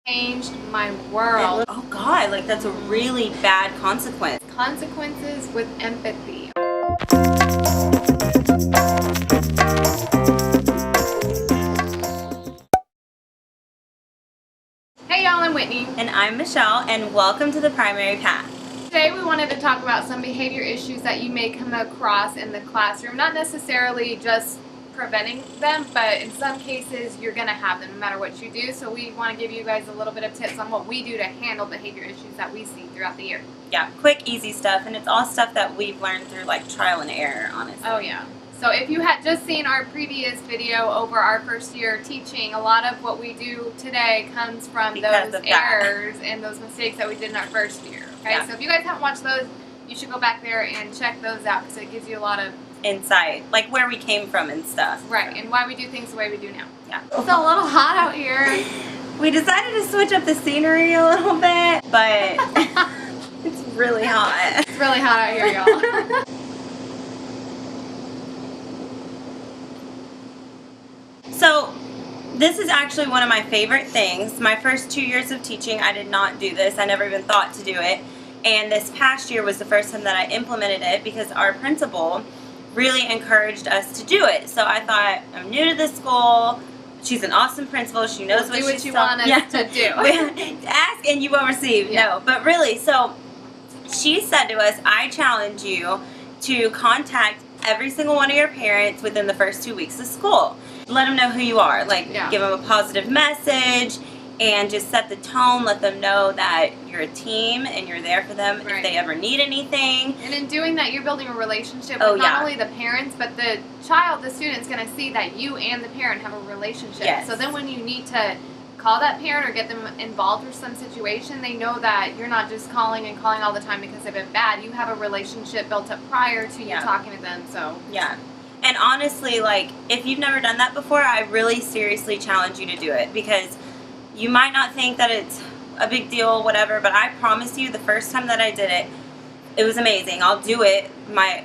Changed my world. Oh God, like that's a really bad consequence. Consequences with empathy. Hey y'all, I'm Whitney. And I'm Michelle, and welcome to the Primary Path. Today we wanted to talk about some behavior issues that you may come across in the classroom. Not necessarily just preventing them, but in some cases you're going to have them no matter what you do. So we want to give you guys a little bit of tips on what we do to handle behavior issues that we see throughout the year. Yeah, quick, easy stuff, and it's all stuff that we've learned through like trial and error, honestly. Oh yeah. So if you had just seen our previous video over our first year teaching, a lot of what we do today comes from those errors and those mistakes that we did in our first year. Okay, yeah. So if you guys haven't watched those, you should go back there and check those out because it gives you a lot of insight, like where we came from and stuff. Right, and why we do things the way we do now. Yeah. It's a little hot out here. We decided to switch up the scenery a little bit, but it's really hot. It's really hot out here, y'all. So this is actually one of my favorite things. My first 2 years of teaching, I did not do this. I never even thought to do it. And this past year was the first time that I implemented it because our principal really encouraged us to do it. So I thought, I'm new to this school. She's an awesome principal. She knows what she's you want us to do. Ask and you will receive. Yeah. No, but really, so she said to us, I challenge you to contact every single one of your parents within the first 2 weeks of school. Let them know who you are. Like, give them a positive message and just set the tone. Let them know that you're a team and you're there for them if they ever need anything. And in doing that, you're building a relationship with not only the parents, but the child, the student's going to see that you and the parent have a relationship. Yes. So then when you need to call that parent or get them involved with some situation, they know that you're not just calling and calling all the time because they've been bad. You have a relationship built up prior to you talking to them. So yeah. And honestly, like, if you've never done that before, I really seriously challenge you to do it because you might not think that it's a big deal, whatever, but I promise you the first time that I did it, it was amazing. I'll do it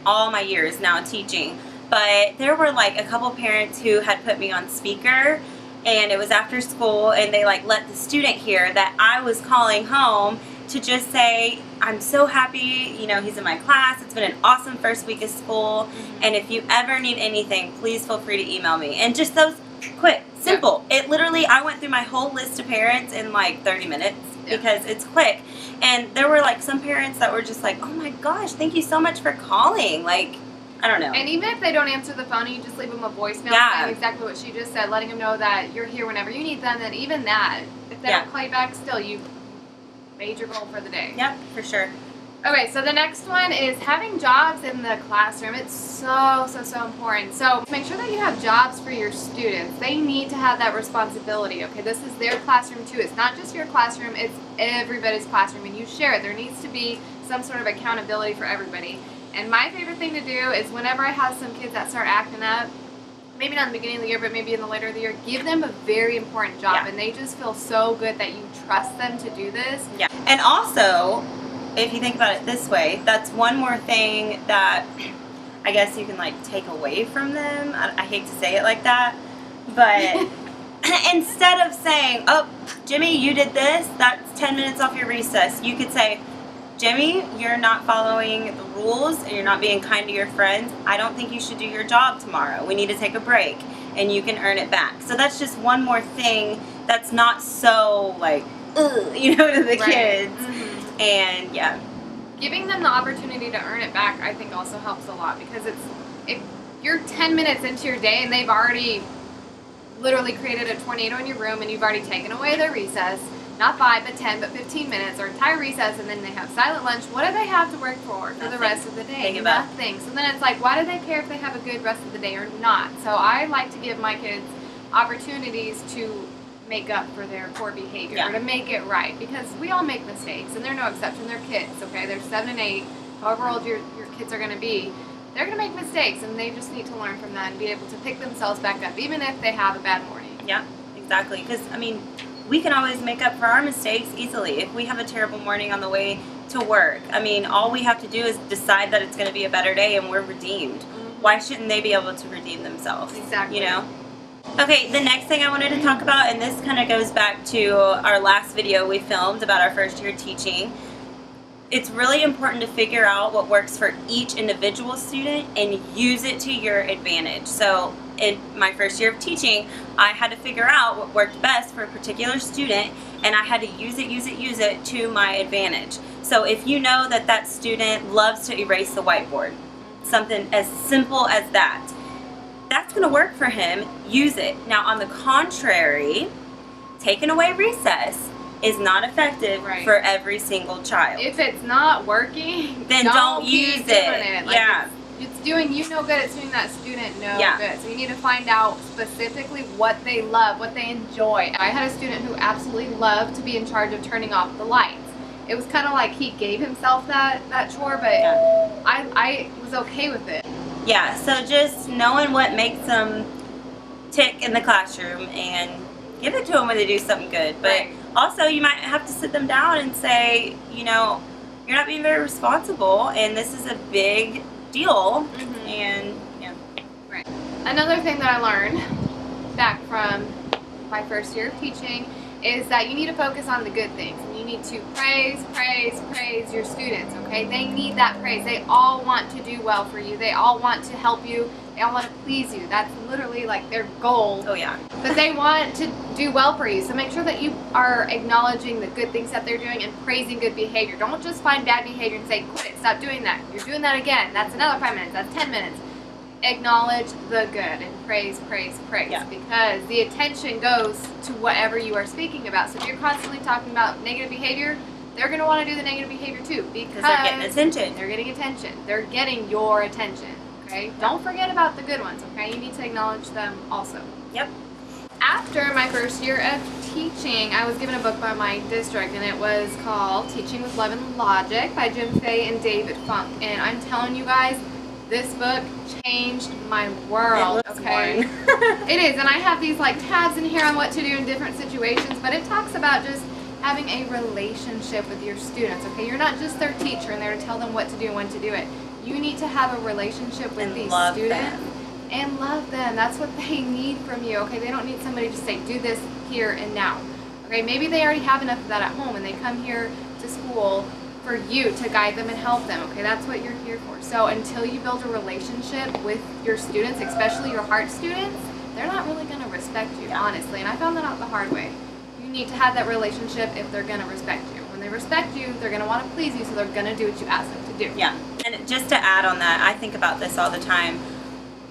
all my years now teaching. But there were like a couple parents who had put me on speaker, and it was after school, and they like let the student hear that I was calling home to just say, I'm so happy, you know, he's in my class. It's been an awesome first week of school. And if you ever need anything, please feel free to email me. And just those quick, simple. It literally, I went through my whole list of parents in like 30 minutes because it's quick. And there were like some parents that were just like, oh my gosh, thank you so much for calling. Like, I don't know. And even if they don't answer the phone and you just leave them a voicemail saying exactly what she just said, letting them know that you're here whenever you need them, then even that, if they don't call you back, still you made your goal for the day. Yep, for sure. Okay, so the next one is having jobs in the classroom. It's so important. So make sure that you have jobs for your students. They need to have that responsibility, okay? This is their classroom too. It's not just your classroom, it's everybody's classroom, and you share it. There needs to be some sort of accountability for everybody. And my favorite thing to do is whenever I have some kids that start acting up, maybe not in the beginning of the year, but maybe in the later of the year, give them a very important job. And they just feel so good that you trust them to do this. Yeah. And also, if you think about it this way, that's one more thing that I guess you can like take away from them. I hate to say it like that, but instead of saying, oh, Jimmy, you did this, that's 10 minutes off your recess, you could say, Jimmy, you're not following the rules and you're not being kind to your friends. I don't think you should do your job tomorrow. We need to take a break and you can earn it back. So that's just one more thing that's not so like, you know, to the kids. And yeah. Giving them the opportunity to earn it back, I think also helps a lot because if you're 10 minutes into your day and they've already literally created a tornado in your room and you've already taken away their recess, not 5, but 10, but 15 minutes, or entire recess, and then they have silent lunch. What do they have to work for the rest of the day? Nothing. So then it's like, why do they care if they have a good rest of the day or not? So I like to give my kids opportunities to make up for their poor behavior or to make it right, because we all make mistakes, and they're no exception. They're kids, okay? They're 7 and 8, however old your kids are going to be. They're going to make mistakes, and they just need to learn from that and be able to pick themselves back up, even if they have a bad morning. Yeah, exactly. Because, I mean, we can always make up for our mistakes easily. If we have a terrible morning on the way to work, I mean, all we have to do is decide that it's going to be a better day and we're redeemed. Why shouldn't they be able to redeem themselves? Exactly. You know? Okay, the next thing I wanted to talk about, and this kind of goes back to our last video we filmed about our first year teaching. It's really important to figure out what works for each individual student and use it to your advantage. So in my first year of teaching, I had to figure out what worked best for a particular student, and I had to use it to my advantage. So if you know that that student loves to erase the whiteboard, something as simple as that, that's going to work for him. Use it. Now, on the contrary, taking away recess is not effective for every single child. If it's not working, then don't use it. Like yeah. It's doing you no good, it's doing that student no good. So you need to find out specifically what they love, what they enjoy. I had a student who absolutely loved to be in charge of turning off the lights. It was kind of like he gave himself that chore, but I was okay with it. Yeah, so just knowing what makes them tick in the classroom and give it to them when they do something good. But also you might have to sit them down and say, you know, you're not being very responsible and this is a big deal. And another thing that I learned back from my first year of teaching is that you need to focus on the good things. And you need to praise your students, okay? They need that praise. They all want to do well for you. They all want to help you. They all want to please you. That's literally like their goal. Oh yeah. But they want to do well for you. So make sure that you are acknowledging the good things that they're doing and praising good behavior. Don't just find bad behavior and say, quit it, stop doing that. You're doing that again. That's another 5 minutes. That's 10 minutes. Acknowledge the good and praise. Yeah. Because the attention goes to whatever you are speaking about. So if you're constantly talking about negative behavior, they're going to want to do the negative behavior too. Because they're getting attention. They're getting attention. They're getting your attention. Okay? Don't forget about the good ones, okay? You need to acknowledge them also. Yep. After my first year of teaching, I was given a book by my district, and it was called Teaching with Love and Logic by Jim Fay and David Funk. And I'm telling you guys, this book changed my world, okay? It is, and I have these like tabs in here on what to do in different situations, but it talks about just having a relationship with your students, okay? You're not just their teacher and there to tell them what to do and when to do it. You need to have a relationship with these students and love them. That's what they need from you, okay? They don't need somebody to say, do this here and now, okay? Maybe they already have enough of that at home and they come here to school for you to guide them and help them, okay? That's what you're here for. So until you build a relationship with your students, especially your heart students, they're not really gonna respect you, honestly. And I found that out the hard way. You need to have that relationship if they're gonna respect you. When they respect you, they're gonna wanna please you, so they're gonna do what you ask them to do. Yeah, and just to add on that, I think about this all the time.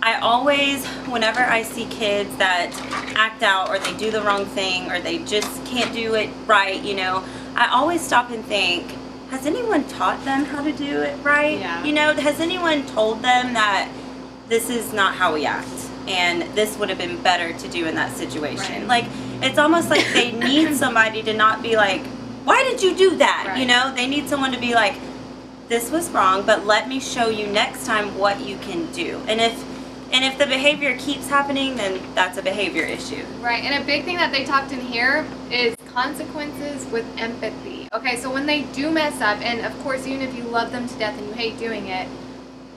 I always, whenever I see kids that act out or they do the wrong thing or they just can't do it right, you know, I always stop and think, has anyone taught them how to do it right? Yeah. You know, has anyone told them that this is not how we act and this would have been better to do in that situation? Like, it's almost like they need somebody to not be like, why did you do that? You know, they need someone to be like, this was wrong, but let me show you next time what you can do. And if the behavior keeps happening, then that's a behavior issue. Right, and a big thing that they talked in here is consequences with empathy. Okay, so when they do mess up, and of course even if you love them to death and you hate doing it,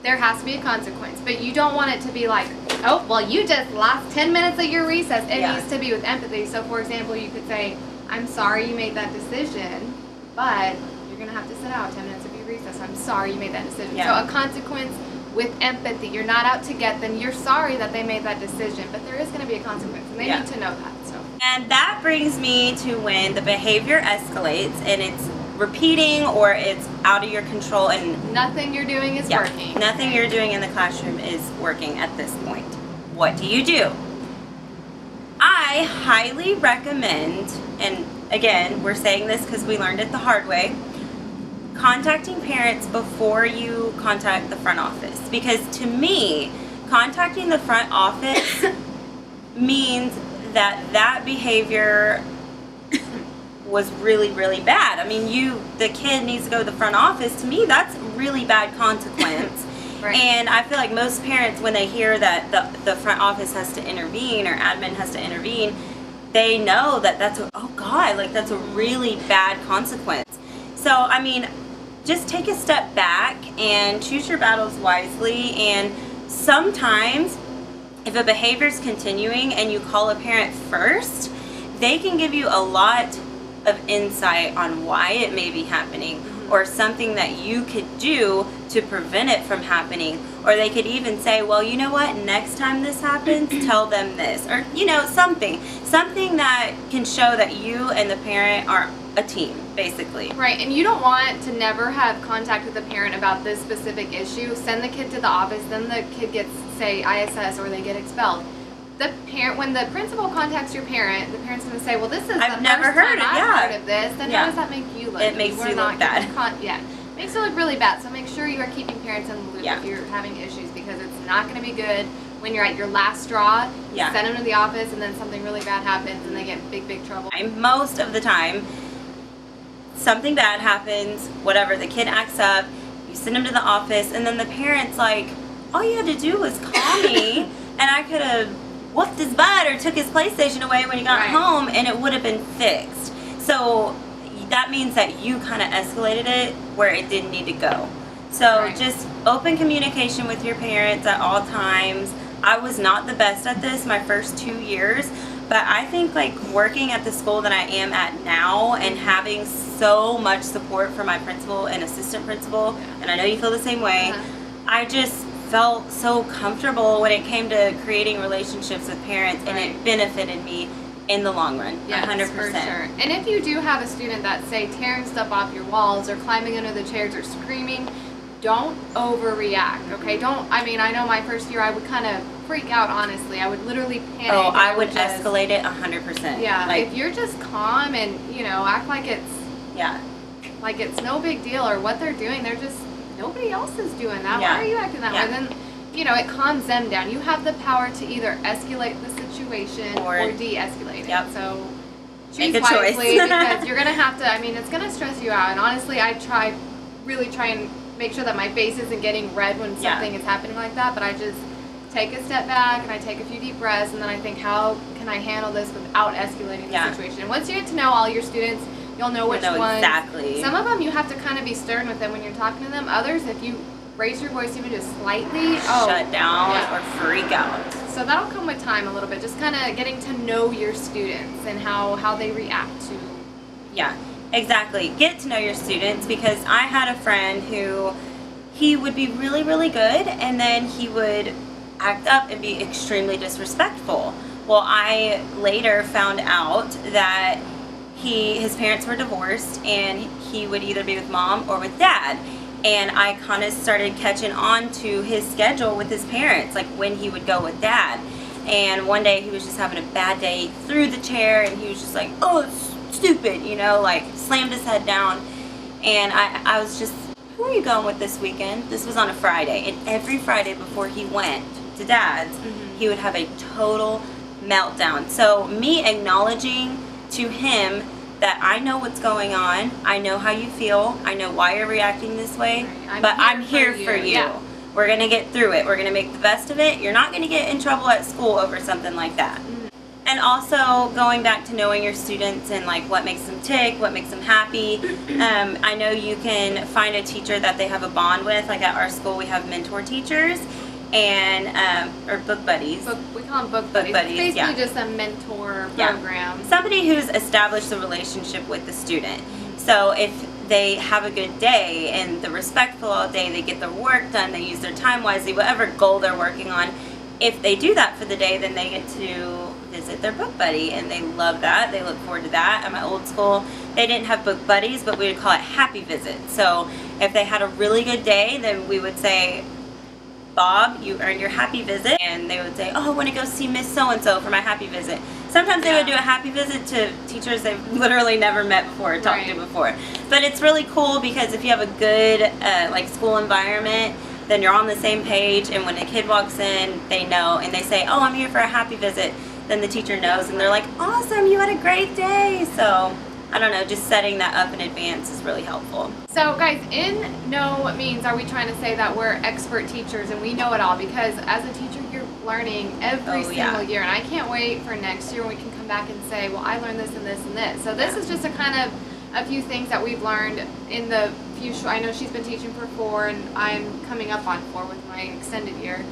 there has to be a consequence. But you don't want it to be like, oh, well, you just lost 10 minutes of your recess. It needs to be with empathy. So for example, you could say, I'm sorry you made that decision, but you're going to have to sit out 10 minutes of your recess. I'm sorry you made that decision. So a consequence with empathy. You're not out to get them. You're sorry that they made that decision, but there is going to be a consequence, and they need to know that. So. And that brings me to when the behavior escalates and it's repeating or it's out of your control and nothing you're doing is working. Nothing you're doing in the classroom is working at this point. What do you do? I highly recommend, and again, we're saying this because we learned it the hard way, contacting parents before you contact the front office. Because to me, contacting the front office means that behavior was really, really bad. I mean, the kid needs to go to the front office. To me, that's really bad consequence. And I feel like most parents, when they hear that the front office has to intervene or admin has to intervene, they know that that's that's a really bad consequence. So, I mean, just take a step back and choose your battles wisely. And sometimes if a behavior is continuing and you call a parent first, they can give you a lot of insight on why it may be happening, or something that you could do to prevent it from happening. Or they could even say, well, you know what, next time this happens, tell them this. Or, you know, something that can show that you and the parent are a team, basically. Right, and you don't want to never have contact with the parent about this specific issue. Send the kid to the office, then the kid gets, say, ISS, or they get expelled. The parent, when the principal contacts your parent, the parent's going to say, well, this is I've the never first heard time it, I've yeah. heard of this. Then Yeah. how does that make you look? It makes We're you not look bad. yeah, makes you look really bad. So make sure you are keeping parents in the loop Yeah. if you're having issues, because it's not going to be good when you're at your last straw. You Yeah. send them to the office, and then something really bad happens, and they get big trouble. Most of the time, something bad happens, whatever, the kid acts up, you send them to the office, and then the parent's like, all you had to do was call me, and I could have whooped his butt or took his PlayStation away when he got Right. home, and it would have been fixed. So that means that you kind of escalated it where it didn't need to go. So Right. just open communication with your parents at all times. I was not the best at this my first 2 years, but I think like working at the school that I am at now and having so much support from my principal and assistant principal, and I know you feel the same way, I just felt so comfortable when it came to creating relationships with parents, and Right. it benefited me in the long run, Yes, 100%. for sure. And if you do have a student that's, say, tearing stuff off your walls or climbing under the chairs or screaming, don't overreact, okay? I know my first year I would kind of freak out, honestly. I would literally panic. Oh, and I would just escalate it 100%. Yeah, Like, if you're just calm and, act like yeah. it's no big deal, or what they're doing, nobody else is doing that. Yeah. Why are you acting that Yeah. way? Then, it calms them down. You have the power to either escalate the situation or de-escalate Yep. it. So Make choose a choice. wisely, because you're going to have to, it's going to stress you out. And honestly, I really try and make sure that my face isn't getting red when Yeah. something is happening like that, but I just take a step back and I take a few deep breaths, and then I think, how can I handle this without escalating the Yeah. situation? And once you get to know all your students, you'll know which ones. Exactly. Some of them you have to kind of be stern with them when you're talking to them. Others, if you raise your voice even just slightly, shut down yeah. or freak out. So that'll come with time a little bit, just kind of getting to know your students and how they react to. Yeah, exactly. Get to know your students, because I had a friend who he would be really, really good, and then he would act up and be extremely disrespectful. Well, I later found out that his parents were divorced, and he would either be with mom or with dad. And I kind of started catching on to his schedule with his parents, like when he would go with dad. And one day he was just having a bad day, he threw the chair, and he was just like, oh, it's stupid, like slammed his head down. And I was just, who are you going with this weekend? This was on a Friday. And every Friday before he went to dad's, he would have a total meltdown. So me acknowledging to him that I know what's going on, I know how you feel, I know why you're reacting this way, but I'm here for you. Yeah. We're going to get through it. We're going to make the best of it. You're not going to get in trouble at school over something like that. And also going back to knowing your students and like what makes them tick, what makes them happy. I know you can find a teacher that they have a bond with. Like at our school we have mentor teachers and or book buddies. We call them book buddies. buddies, It's basically yeah. just a mentor Yeah. program. Somebody who's established a relationship with the student. So if they have a good day and they're respectful all day, they get their work done, they use their time wisely, whatever goal they're working on, if they do that for the day, then they get to visit their book buddy, and they love that. They look forward to that. At my old school, they didn't have book buddies, but we would call it happy visit. So if they had a really good day, then we would say, Bob, you earned your happy visit. And they would say, oh, I want to go see Miss So-and-so for my happy visit. Sometimes they would do a happy visit to teachers they've literally never met before or talked to before. But it's really cool because if you have a good like school environment, then you're on the same page, and when a kid walks in, they know, and they say, oh, I'm here for a happy visit, then the teacher knows, and they're like, awesome, you had a great day. So I don't know, just setting that up in advance is really helpful. So guys, in no means are we trying to say that we're expert teachers and we know it all, because as a teacher you're learning every single year, and I can't wait for next year when we can come back and say, well, I learned this and this and this. So this is just a few things that we've learned in the few I know she's been teaching for 4 and I'm coming up on 4 with my extended year.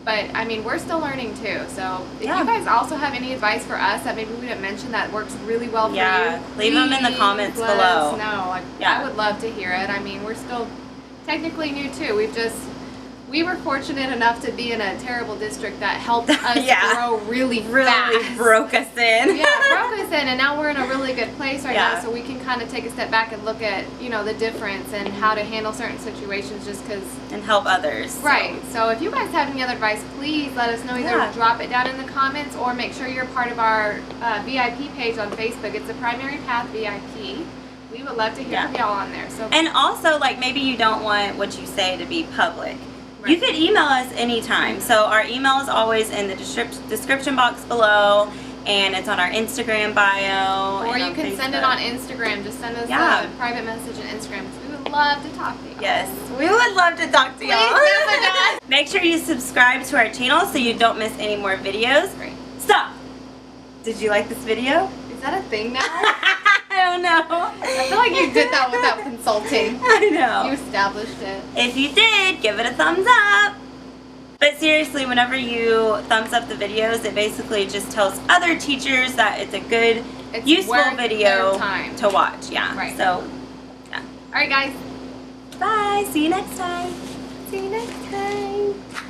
But I mean, we're still learning too. So if Yeah. you guys also have any advice for us that maybe we didn't mention that works really well for you, leave them in the comments let below. us know. Like, Yeah. I would love to hear it. I mean, we're still technically new too. We were fortunate enough to be in a terrible district that helped us Yeah. grow really Really fast. broke us in. Yeah, broke us in, and now we're in a really good place right Yeah. now, so we can kind of take a step back and look at, you know, the difference and how to handle certain situations just because. And help others. Right. So if you guys have any other advice, please let us know. Either Yeah. drop it down in the comments or make sure you're part of our VIP page on Facebook. It's the Primary Path VIP. We would love to hear from y'all on there. So. And also, like, maybe you don't want what you say to be public. You could email us anytime. So our email is always in the description box below, and it's on our Instagram bio. Or and you on can send it Facebook. on Instagram. Just send us Yeah. a private message on Instagram because we would love to talk to you. Yes, we would love to talk to y'all. Please message us. Make sure you subscribe to our channel so you don't miss any more videos. Great. Stop! Did you like this video? Is that a thing now? I don't know. I feel like you did that without consulting. I know. You established it. If you did, give it a thumbs up. But seriously, whenever you thumbs up the videos, it basically just tells other teachers that it's a good, useful worth video their time. to watch. Yeah. Right. So, yeah. All right, guys. Bye. See you next time. See you next time.